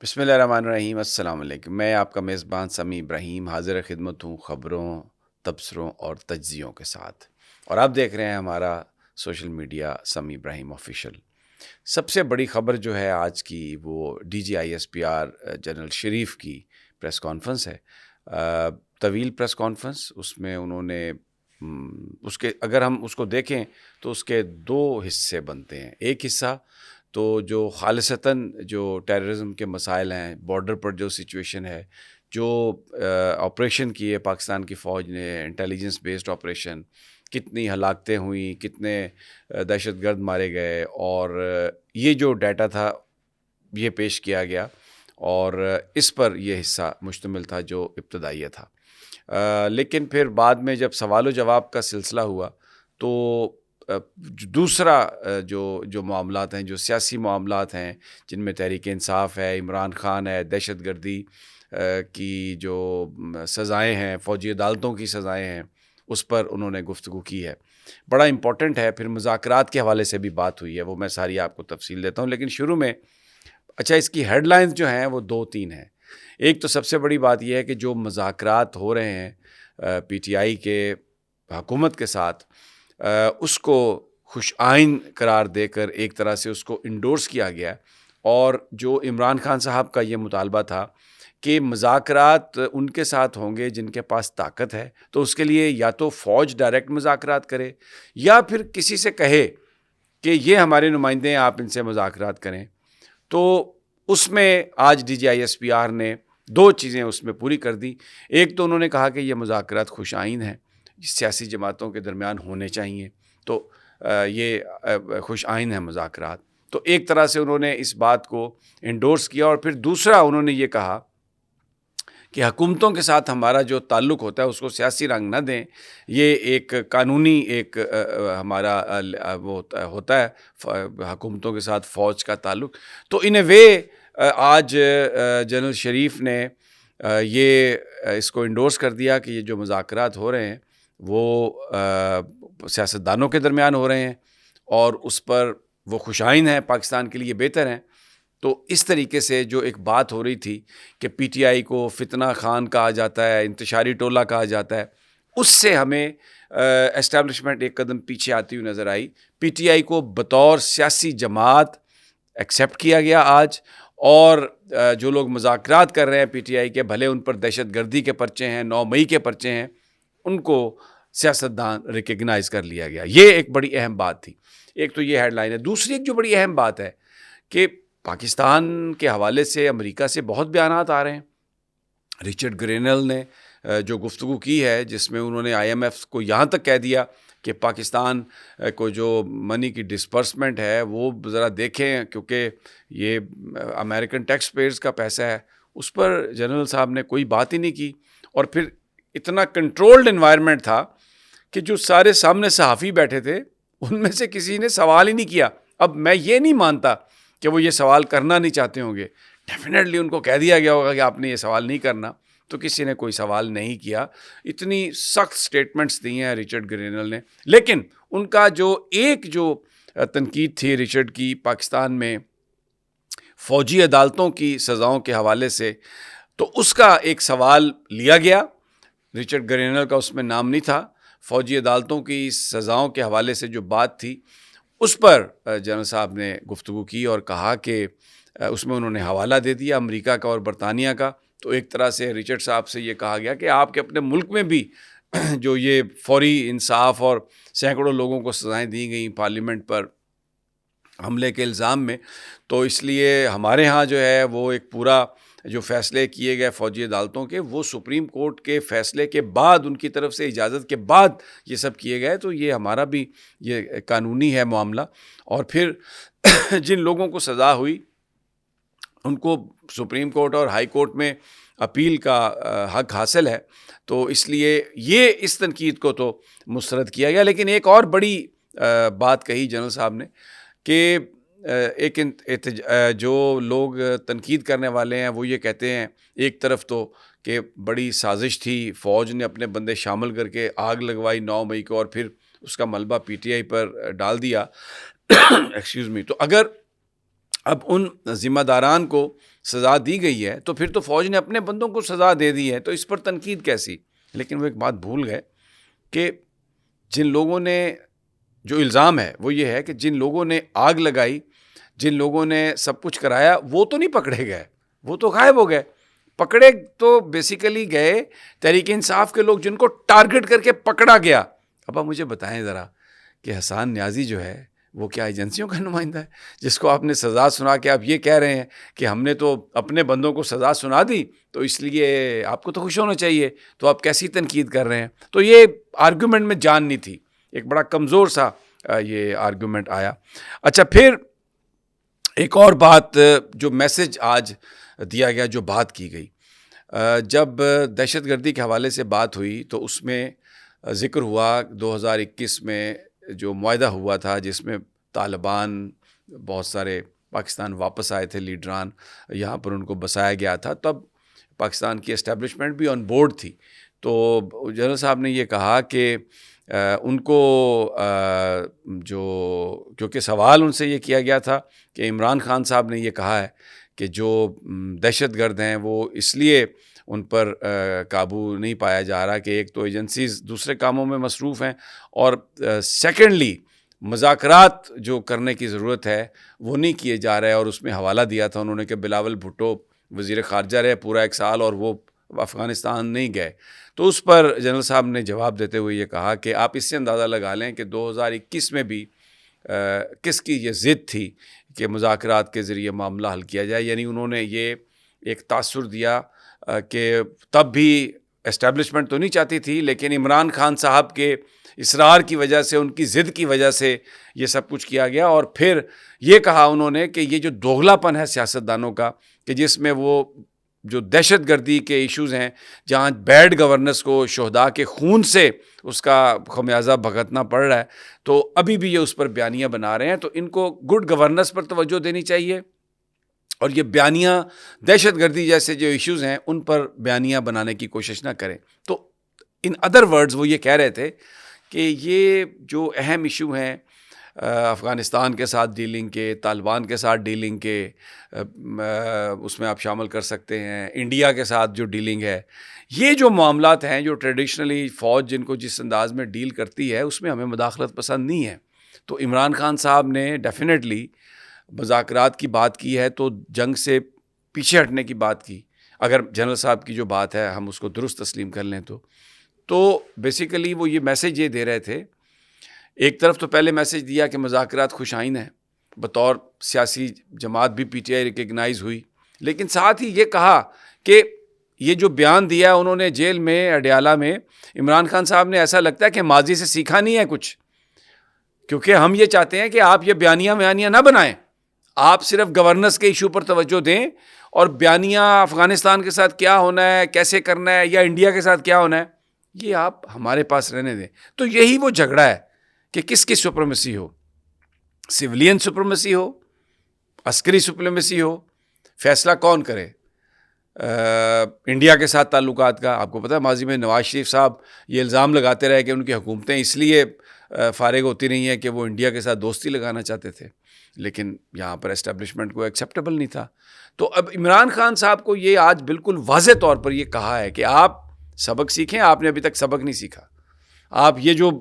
بسم اللہ الرحمن الرحیم۔ السلام علیکم۔ میں آپ کا میزبان سمیع ابراہیم حاضر خدمت ہوں خبروں، تبصروں اور تجزیوں کے ساتھ، اور آپ دیکھ رہے ہیں ہمارا social media Sami Ibrahim official. سب سے بڑی خبر جو ہے آج کی وہ D G I S P R general Sharif کی پریس کانفرنس ہے۔ طویل پریس کانفرنس، اس میں انہوں نے اس کے اگر ہم اس کو دیکھیں تو اس کے دو حصے بنتے ہیں۔ ایک حصہ تو جو خالصتاً جو ٹیررزم کے مسائل ہیں، بارڈر پر جو سچویشن ہے، جو آپریشن کیے پاکستان کی فوج نے، انٹیلیجنس بیسڈ آپریشن، کتنی ہلاکتیں ہوئیں، کتنے دہشت گرد مارے گئے، اور یہ جو ڈیٹا تھا یہ پیش کیا گیا، اور اس پر یہ حصہ مشتمل تھا جو ابتدائیہ تھا۔ لیکن پھر بعد میں جب سوال و جواب کا سلسلہ ہوا تو دوسرا جو معاملات ہیں، جو سیاسی معاملات ہیں، جن میں تحریک انصاف ہے، عمران خان ہے، دہشت گردی کی جو سزائیں ہیں، فوجی عدالتوں کی سزائیں ہیں، اس پر انہوں نے گفتگو کی ہے۔ بڑا امپورٹنٹ ہے۔ پھر مذاکرات کے حوالے سے بھی بات ہوئی ہے، وہ میں ساری آپ کو تفصیل دیتا ہوں، لیکن شروع میں اس کی ہیڈ لائنز جو ہیں وہ 2-3 ہیں۔ ایک تو سب سے بڑی بات یہ ہے کہ جو مذاکرات ہو رہے ہیں پی ٹی آئی کے حکومت کے ساتھ، اس کو خوش آئند قرار دے کر ایک طرح سے اس کو انڈورس کیا گیا، اور جو عمران خان صاحب کا یہ مطالبہ تھا کہ مذاکرات ان کے ساتھ ہوں گے جن کے پاس طاقت ہے، تو اس کے لیے یا تو فوج ڈائریکٹ مذاکرات کرے یا پھر کسی سے کہے کہ یہ ہمارے نمائندے ہیں، آپ ان سے مذاکرات کریں۔ تو اس میں آج D G I S P R نے 2 چیزیں اس میں پوری کر دی۔ ایک تو انہوں نے کہا کہ یہ مذاکرات خوش آئند ہیں، سیاسی جماعتوں کے درمیان ہونے چاہیے، تو یہ خوش آئند ہیں مذاکرات، تو ایک طرح سے انہوں نے اس بات کو انڈورس کیا۔ اور پھر دوسرا انہوں نے یہ کہا کہ حکومتوں کے ساتھ ہمارا جو تعلق ہوتا ہے اس کو سیاسی رنگ نہ دیں، یہ ایک قانونی ایک ہمارا وہ ہوتا ہے حکومتوں کے ساتھ فوج کا تعلق۔ تو ان اے وے آج جنرل شریف نے یہ اس کو انڈورس کر دیا کہ یہ جو مذاکرات ہو رہے ہیں وہ سیاستدانوں کے درمیان ہو رہے ہیں، اور اس پر وہ خوش آئند ہیں، پاکستان کے لیے بہتر ہیں۔ تو اس طریقے سے جو ایک بات ہو رہی تھی کہ پی ٹی آئی کو فتنہ خان کہا جاتا ہے، انتشاری ٹولہ کہا جاتا ہے، اس سے ہمیں اسٹیبلشمنٹ ایک قدم پیچھے آتی ہوئی نظر آئی۔ پی ٹی آئی کو بطور سیاسی جماعت ایکسیپٹ کیا گیا آج، اور جو لوگ مذاکرات کر رہے ہیں پی ٹی آئی کے، بھلے ان پر دہشت گردی کے پرچے ہیں، 9 مئی کے پرچے ہیں، ان کو سیاستدان ریکگنائز کر لیا گیا۔ یہ ایک بڑی اہم بات تھی۔ ایک تو یہ ہیڈ لائن ہے۔ دوسری ایک جو بڑی اہم بات ہے کہ پاکستان کے حوالے سے امریکہ سے بہت بیانات آ رہے ہیں۔ رچرڈ گرینل نے جو گفتگو کی ہے، جس میں انہوں نے آئی ایم ایف کو یہاں تک کہہ دیا کہ پاکستان کو جو منی کی ڈسپرسمنٹ ہے وہ ذرا دیکھیں، کیونکہ یہ امریکن ٹیکس پیئرز کا پیسہ ہے۔ اس پر جنرل صاحب نے کوئی بات ہی نہیں کی، اور پھر اتنا کنٹرولڈ انوائرمنٹ تھا کہ جو سارے سامنے صحافی بیٹھے تھے ان میں سے کسی نے سوال ہی نہیں کیا۔ اب میں یہ نہیں مانتا کہ وہ یہ سوال کرنا نہیں چاہتے ہوں گے، ڈیفینیٹلی ان کو کہہ دیا گیا ہوگا کہ آپ نے یہ سوال نہیں کرنا، تو کسی نے کوئی سوال نہیں کیا۔ اتنی سخت سٹیٹمنٹس دی ہیں رچرڈ گرینل نے، لیکن ان کا جو تنقید تھی رچرڈ کی پاکستان میں فوجی عدالتوں کی سزاؤں کے حوالے سے، تو اس کا ایک سوال لیا گیا۔ رچرڈ گرینل کا اس میں نام نہیں تھا۔ فوجی عدالتوں کی سزاؤں کے حوالے سے جو بات تھی اس پر جنرل صاحب نے گفتگو کی، اور کہا کہ اس میں انہوں نے حوالہ دے دیا امریکہ کا اور برطانیہ کا۔ تو ایک طرح سے رچرڈ صاحب سے یہ کہا گیا کہ آپ کے اپنے ملک میں بھی جو یہ فوری انصاف اور سینکڑوں لوگوں کو سزائیں دی گئیں پارلیمنٹ پر حملے کے الزام میں، تو اس لیے ہمارے ہاں جو ہے وہ ایک پورا جو فیصلے کیے گئے فوجی عدالتوں کے، وہ سپریم کورٹ کے فیصلے کے بعد، ان کی طرف سے اجازت کے بعد یہ سب کیے گئے، تو یہ ہمارا بھی یہ قانونی ہے معاملہ۔ اور پھر جن لوگوں کو سزا ہوئی ان کو سپریم کورٹ اور ہائی کورٹ میں اپیل کا حق حاصل ہے، تو اس لیے یہ اس تنقید کو تو مسترد کیا گیا۔ لیکن ایک اور بڑی بات کہی جنرل صاحب نے کہ جو لوگ تنقید کرنے والے ہیں وہ یہ کہتے ہیں ایک طرف تو کہ بڑی سازش تھی، فوج نے اپنے بندے شامل کر کے آگ لگوائی 9 مئی کو، اور پھر اس کا ملبہ پی ٹی آئی پر ڈال دیا ایکسکیوز می۔ تو اگر اب ان ذمہ داران کو سزا دی گئی ہے تو پھر تو فوج نے اپنے بندوں کو سزا دے دی ہے، تو اس پر تنقید کیسی؟ لیکن وہ ایک بات بھول گئے کہ جن لوگوں نے، جو الزام ہے وہ یہ ہے کہ جن لوگوں نے آگ لگائی، جن لوگوں نے سب کچھ کرایا، وہ تو نہیں پکڑے گئے، وہ تو غائب ہو گئے. پکڑے تو بیسیکلی گئے تحریک انصاف کے لوگ جن کو ٹارگٹ کر کے پکڑا گیا. اب آپ مجھے بتائیں ذرا کہ حسان نیازی جو ہے وہ کیا ایجنسیوں کا نمائندہ ہے جس کو آپ نے سزا سنا کے آپ یہ کہہ رہے ہیں کہ ہم نے تو اپنے بندوں کو سزا سنا دی تو اس لیے آپ کو تو خوش ہونا چاہیے، تو آپ کیسی تنقید کر رہے ہیں؟ تو یہ آرگومنٹ میں جان نہیں تھی، ایک بڑا کمزور سا یہ آرگومنٹ آیا. اچھا، پھر ایک اور بات جو میسج آج دیا گیا، جو بات کی گئی، جب دہشت گردی کے حوالے سے بات ہوئی تو اس میں ذکر ہوا 2021 میں جو معاہدہ ہوا تھا جس میں طالبان، بہت سارے پاکستان واپس آئے تھے لیڈران، یہاں پر ان کو بسایا گیا تھا، تب پاکستان کی اسٹیبلشمنٹ بھی آن بورڈ تھی. تو جنرل صاحب نے یہ کہا کہ ان کو جو، کیونکہ سوال ان سے یہ کیا گیا تھا کہ عمران خان صاحب نے یہ کہا ہے کہ جو دہشت گرد ہیں وہ اس لیے ان پر قابو نہیں پایا جا رہا کہ ایک تو ایجنسیز دوسرے کاموں میں مصروف ہیں، اور سیکنڈلی مذاکرات جو کرنے کی ضرورت ہے وہ نہیں کیے جا رہے. اور اس میں حوالہ دیا تھا انہوں نے کہ بلاول بھٹو وزیر خارجہ رہے پورا 1 سال اور وہ افغانستان نہیں گئے. تو اس پر جنرل صاحب نے جواب دیتے ہوئے یہ کہا کہ آپ اس سے اندازہ لگا لیں کہ 2021 میں بھی کس کی یہ ضد تھی کہ مذاکرات کے ذریعے معاملہ حل کیا جائے. یعنی انہوں نے یہ ایک تاثر دیا کہ تب بھی اسٹیبلشمنٹ تو نہیں چاہتی تھی، لیکن عمران خان صاحب کے اصرار کی وجہ سے، ان کی ضد کی وجہ سے یہ سب کچھ کیا گیا. اور پھر یہ کہا انہوں نے کہ یہ جو دوغلا پن ہے سیاستدانوں کا کہ جس میں وہ جو دہشت گردی کے ایشوز ہیں جہاں بیڈ گورننس کو شہداء کے خون سے اس کا خمیازہ بھگتنا پڑ رہا ہے، تو ابھی بھی یہ اس پر بیانیاں بنا رہے ہیں. تو ان کو گڈ گورننس پر توجہ دینی چاہیے، اور یہ بیانیاں دہشت گردی جیسے جو ایشوز ہیں ان پر بیانیاں بنانے کی کوشش نہ کریں. تو ان ادر ورڈز وہ یہ کہہ رہے تھے کہ یہ جو اہم ایشو ہیں افغانستان کے ساتھ ڈیلنگ کے، طالبان کے ساتھ ڈیلنگ کے، اس میں آپ شامل کر سکتے ہیں انڈیا کے ساتھ جو ڈیلنگ ہے، یہ جو معاملات ہیں جو ٹریڈیشنلی فوج جن کو جس انداز میں ڈیل کرتی ہے اس میں ہمیں مداخلت پسند نہیں ہے. تو عمران خان صاحب نے ڈیفینیٹلی مذاکرات کی بات کی ہے، تو جنگ سے پیچھے ہٹنے کی بات کی. اگر جنرل صاحب کی جو بات ہے ہم اس کو درست تسلیم کر لیں تو بیسیکلی وہ یہ میسج یہ دے رہے تھے. ایک طرف تو پہلے میسج دیا کہ مذاکرات خوش آئند ہیں، بطور سیاسی جماعت بھی پی ٹی آئی ریکگنائز ہوئی، لیکن ساتھ ہی یہ کہا کہ یہ جو بیان دیا انہوں نے جیل میں اڈیالہ میں، عمران خان صاحب نے ایسا لگتا ہے کہ ماضی سے سیکھا نہیں ہے کچھ، کیونکہ ہم یہ چاہتے ہیں کہ آپ یہ بیانیاں نہ بنائیں، آپ صرف گورننس کے ایشو پر توجہ دیں، اور بیانیاں افغانستان کے ساتھ کیا ہونا ہے، کیسے کرنا ہے، یا انڈیا کے ساتھ کیا ہونا ہے، یہ آپ ہمارے پاس رہنے دیں. تو یہی وہ جھگڑا ہے کہ کس کی سپریمیسی ہو، سویلین سپریمیسی ہو، عسکری سپریمیسی ہو، فیصلہ کون کرے. انڈیا کے ساتھ تعلقات کا آپ کو پتہ ہے ماضی میں نواز شریف صاحب یہ الزام لگاتے رہے کہ ان کی حکومتیں اس لیے فارغ ہوتی رہی ہیں کہ وہ انڈیا کے ساتھ دوستی لگانا چاہتے تھے، لیکن یہاں پر اسٹیبلشمنٹ کو ایکسیپٹیبل نہیں تھا. تو اب عمران خان صاحب کو یہ آج بالکل واضح طور پر یہ کہا ہے کہ آپ سبق سیکھیں، آپ نے ابھی تک سبق نہیں سیکھا، آپ یہ جو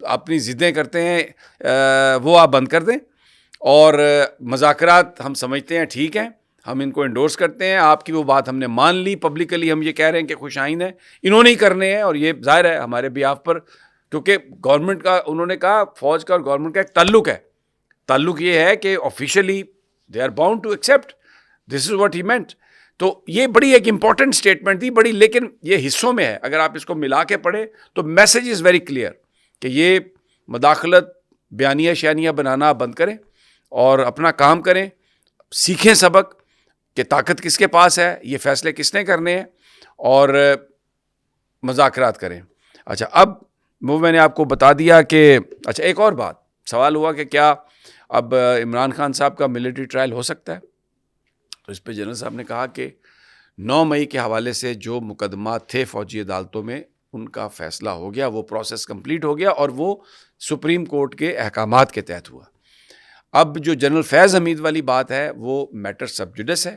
اپنی ضدیں کرتے ہیں وہ آپ بند کر دیں، اور مذاکرات ہم سمجھتے ہیں ٹھیک ہیں، ہم ان کو انڈورس کرتے ہیں، آپ کی وہ بات ہم نے مان لی، پبلکلی ہم یہ کہہ رہے ہیں کہ خوش آئند ہیں، انہوں نے ہی کرنے ہیں، اور یہ ظاہر ہے ہمارے بیاف پر، کیونکہ گورنمنٹ کا انہوں نے کہا فوج کا اور گورنمنٹ کا ایک تعلق ہے، تعلق یہ ہے کہ officially they are bound to accept this is what he meant. تو یہ بڑی ایک امپورٹنٹ اسٹیٹمنٹ تھی بڑی، لیکن یہ حصوں میں ہے، اگر آپ اس کو ملا کے پڑھیں تو میسج از ویری کلیئر کہ یہ مداخلت بیانیہ شیانیہ بنانا بند کریں اور اپنا کام کریں، سیکھیں سبق کہ طاقت کس کے پاس ہے، یہ فیصلے کس نے کرنے ہیں، اور مذاکرات کریں. اچھا، اب وہ میں نے آپ کو بتا دیا کہ اچھا ایک اور بات سوال ہوا کہ کیا اب عمران خان صاحب کا ملٹری ٹرائل ہو سکتا ہے. تو اس پہ جنرل صاحب نے کہا کہ 9 مئی کے حوالے سے جو مقدمات تھے فوجی عدالتوں میں ان کا فیصلہ ہو گیا، وہ پروسیس کمپلیٹ ہو گیا، اور وہ سپریم کورٹ کے احکامات کے تحت ہوا. اب جو جنرل فیض حمید والی بات ہے وہ میٹر سب جوڈس ہے،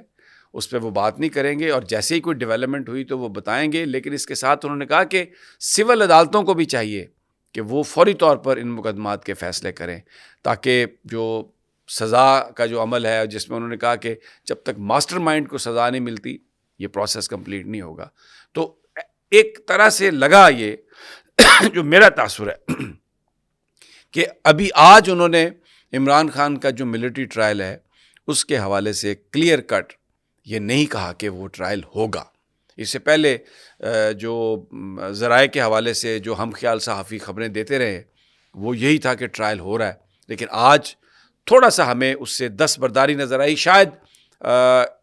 اس پہ وہ بات نہیں کریں گے، اور جیسے ہی کوئی ڈیولپمنٹ ہوئی تو وہ بتائیں گے. لیکن اس کے ساتھ انہوں نے کہا کہ سول عدالتوں کو بھی چاہیے کہ وہ فوری طور پر ان مقدمات کے فیصلے کریں، تاکہ جو سزا کا جو عمل ہے، جس میں انہوں نے کہا کہ جب تک ماسٹر مائنڈ کو سزا نہیں ملتی یہ پروسیس کمپلیٹ نہیں ہوگا. تو ایک طرح سے لگا یہ جو میرا تاثر ہے کہ ابھی آج انہوں نے عمران خان کا جو ملٹری ٹرائل ہے اس کے حوالے سے کلیئر کٹ یہ نہیں کہا کہ وہ ٹرائل ہوگا. اس سے پہلے جو ذرائع کے حوالے سے جو ہم خیال صحافی خبریں دیتے رہے وہ یہی تھا کہ ٹرائل ہو رہا ہے. لیکن آج تھوڑا سا ہمیں اس سے دستبرداری نظر آئی. شاید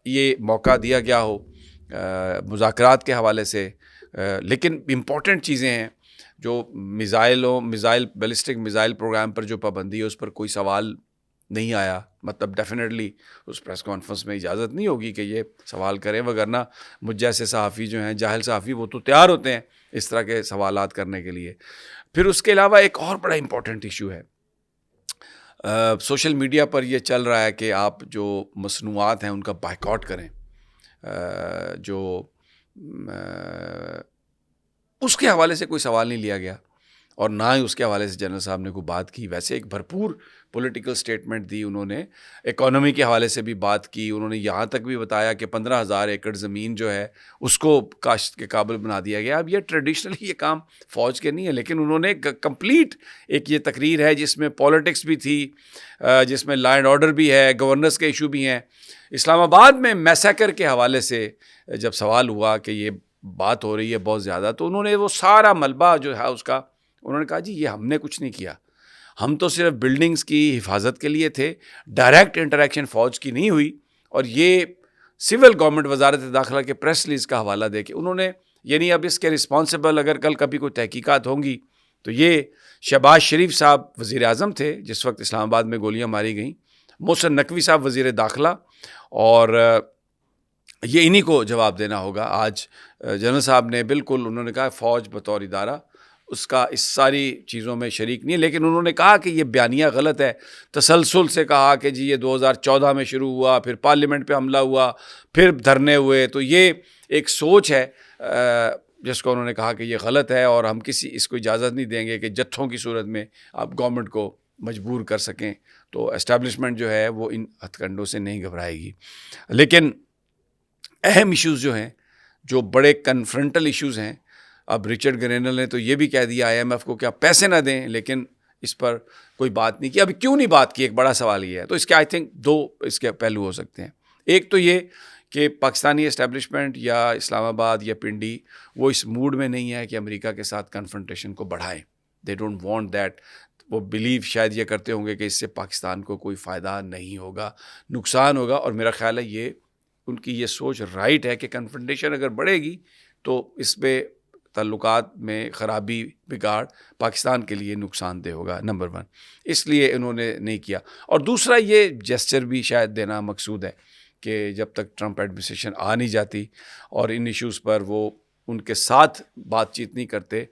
یہ موقع دیا گیا ہو مذاکرات کے حوالے سے، لیکن امپورٹنٹ چیزیں ہیں جو میزائل بیلسٹک میزائل پروگرام پر جو پابندی ہے اس پر کوئی سوال نہیں آیا. مطلب ڈیفینیٹلی اس پریس کانفرنس میں اجازت نہیں ہوگی کہ یہ سوال کریں، وگرنہ مجھ جیسے صحافی جو ہیں جاہل صحافی وہ تو تیار ہوتے ہیں اس طرح کے سوالات کرنے کے لیے. پھر اس کے علاوہ ایک اور بڑا امپورٹنٹ ایشو ہے، سوشل میڈیا پر یہ چل رہا ہے کہ آپ جو مصنوعات ہیں ان کا بائیکاٹ کریں. جو اس کے حوالے سے کوئی سوال نہیں لیا گیا، اور نہ ہی اس کے حوالے سے جنرل صاحب نے کوئی بات کی. ویسے ایک بھرپور پولیٹیکل سٹیٹمنٹ دی انہوں نے، اکانومی کے حوالے سے بھی بات کی. انہوں نے یہاں تک بھی بتایا کہ 15,000 ایکڑ زمین جو ہے اس کو کاشت کے قابل بنا دیا گیا. اب یہ ٹریڈیشنلی یہ کام فوج کے نہیں ہے، لیکن انہوں نے کمپلیٹ ایک یہ تقریر ہے جس میں پالیٹکس بھی تھی، جس میں لا اینڈ آرڈر بھی ہے، گورننس کے ایشو بھی ہیں. اسلام آباد میں میسیکر کے حوالے سے جب سوال ہوا کہ یہ بات ہو رہی ہے بہت زیادہ، تو انہوں نے وہ سارا ملبہ جو ہے اس کا انہوں نے کہا جی یہ ہم نے کچھ نہیں کیا، ہم تو صرف بلڈنگز کی حفاظت کے لیے تھے، ڈائریکٹ انٹریکشن فوج کی نہیں ہوئی. اور یہ سول گورنمنٹ وزارت داخلہ کے پریس ریلیز کا حوالہ دے کے انہوں نے، یعنی اب اس کے رسپانسبل اگر کل کبھی کوئی تحقیقات ہوں گی تو یہ شہباز شریف صاحب وزیر اعظم تھے جس وقت اسلام آباد میں گولیاں ماری گئیں، محسن نقوی صاحب وزیر داخلہ، اور یہ انہی کو جواب دینا ہوگا. آج جنرل صاحب نے بالکل انہوں نے کہا فوج بطور ادارہ اس کا اس ساری چیزوں میں شریک نہیں ہے، لیکن انہوں نے کہا کہ یہ بیانیہ غلط ہے. تسلسل سے کہا کہ جی یہ 2014 میں شروع ہوا، پھر پارلیمنٹ پہ حملہ ہوا، پھر دھرنے ہوئے. تو یہ ایک سوچ ہے جس کو انہوں نے کہا کہ یہ غلط ہے، اور ہم اس کو اجازت نہیں دیں گے کہ جتھوں کی صورت میں آپ گورنمنٹ کو مجبور کر سکیں. تو اسٹیبلشمنٹ جو ہے وہ ان ہتھ کنڈوں سے نہیں گھبرائے گی. لیکن اہم ایشوز جو ہیں، جو بڑے کنفرنٹل ایشوز ہیں، اب رچرڈ گرینل نے تو یہ بھی کہہ دیا IMF کو کہ آپ پیسے نہ دیں، لیکن اس پر کوئی بات نہیں کی. ابھی کیوں نہیں بات کی، ایک بڑا سوال یہ ہے. تو اس کے آئی تھنک 2 اس کے پہلو ہو سکتے ہیں. ایک تو یہ کہ پاکستانی اسٹیبلشمنٹ یا اسلام آباد یا پنڈی وہ اس موڈ میں نہیں ہے کہ امریکہ کے ساتھ کنفرنٹیشن کو بڑھائیں. They don't want that. وہ بلیو شاید یہ کرتے ہوں گے کہ اس سے پاکستان کو کوئی فائدہ نہیں ہوگا، نقصان ہوگا. اور میرا خیال ہے یہ ان کی یہ سوچ رائٹ ہے کہ کنفرنٹیشن اگر بڑھے گی تو اس پہ تعلقات میں خرابی، بگاڑ پاکستان کے لیے نقصان دہ ہوگا، نمبر 1. اس لیے انہوں نے نہیں کیا. اور دوسرا یہ جیسچر بھی شاید دینا مقصود ہے کہ جب تک ٹرمپ ایڈمنسٹریشن آ نہیں جاتی اور ان ایشوز پر وہ ان کے ساتھ بات چیت نہیں کرتے،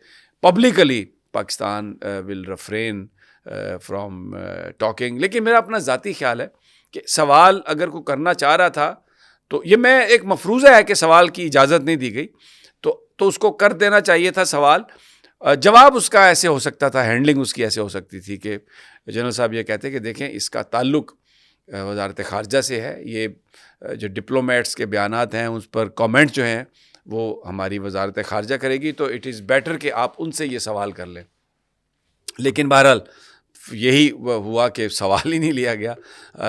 publicly Pakistan will refrain from talking. لیکن میرا اپنا ذاتی خیال ہے کہ سوال اگر کوئی کرنا چاہ رہا تھا تو یہ میں ایک مفروضہ ہے کہ سوال کی اجازت نہیں دی گئی، تو اس کو کر دینا چاہیے تھا سوال. جواب اس کا ایسے ہو سکتا تھا، ہینڈلنگ اس کی ایسے ہو سکتی تھی کہ جنرل صاحب یہ کہتے کہ دیکھیں اس کا تعلق وزارت خارجہ سے ہے، یہ جو ڈپلومیٹس کے بیانات ہیں اس پر کامنٹ جو ہیں وہ ہماری وزارت خارجہ کرے گی، تو اٹ از بیٹر کہ آپ ان سے یہ سوال کر لیں. لیکن بہرحال یہی ہوا کہ سوال ہی نہیں لیا گیا.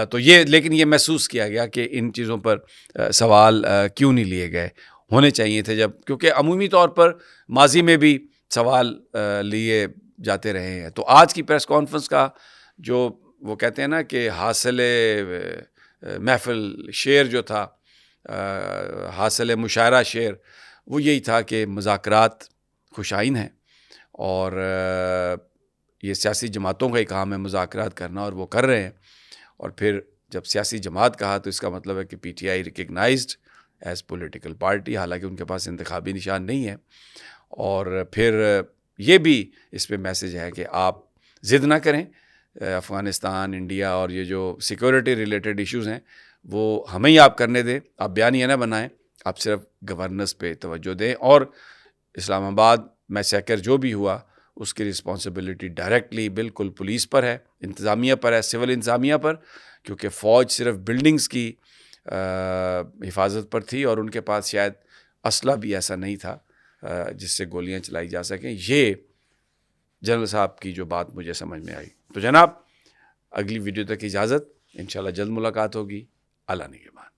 تو لیکن یہ محسوس کیا گیا کہ ان چیزوں پر سوال کیوں نہیں لیے گئے، ہونے چاہیے تھے. کیونکہ عمومی طور پر ماضی میں بھی سوال لیے جاتے رہے ہیں. تو آج کی پریس کانفرنس کا جو وہ کہتے ہیں نا کہ حاصل محفل شعر جو تھا، حاصل مشاعرہ شعر، وہ یہی تھا کہ مذاکرات خوشائن ہیں، اور یہ سیاسی جماعتوں کا ہی کام ہے مذاکرات کرنا، اور وہ کر رہے ہیں. اور پھر جب سیاسی جماعت کہا تو اس کا مطلب ہے کہ PTI recognized as political party, حالانکہ ان کے پاس انتخابی نشان نہیں ہے. اور پھر یہ بھی اس پہ میسج ہے کہ آپ ضد نہ کریں، افغانستان، انڈیا اور یہ جو سیکورٹی ریلیٹڈ ایشوز ہیں وہ ہمیں ہی آپ کرنے دیں. آپ بیانیہ نہ بنائیں, آپ صرف گورننس پہ توجہ دیں. اور اسلام آباد میسیکر جو بھی ہوا اس کی رسپانسبلٹی ڈائریکٹلی بالکل پولیس پر ہے, انتظامیہ پر ہے, سول انتظامیہ پر, کیونکہ فوج صرف بلڈنگز کی حفاظت پر تھی اور ان کے پاس شاید اسلحہ بھی ایسا نہیں تھا جس سے گولیاں چلائی جا سکیں. یہ جنرل صاحب کی جو بات مجھے سمجھ میں آئی. تو جناب اگلی ویڈیو تک اجازت, انشاءاللہ جلد ملاقات ہوگی. اللہ نگہبان.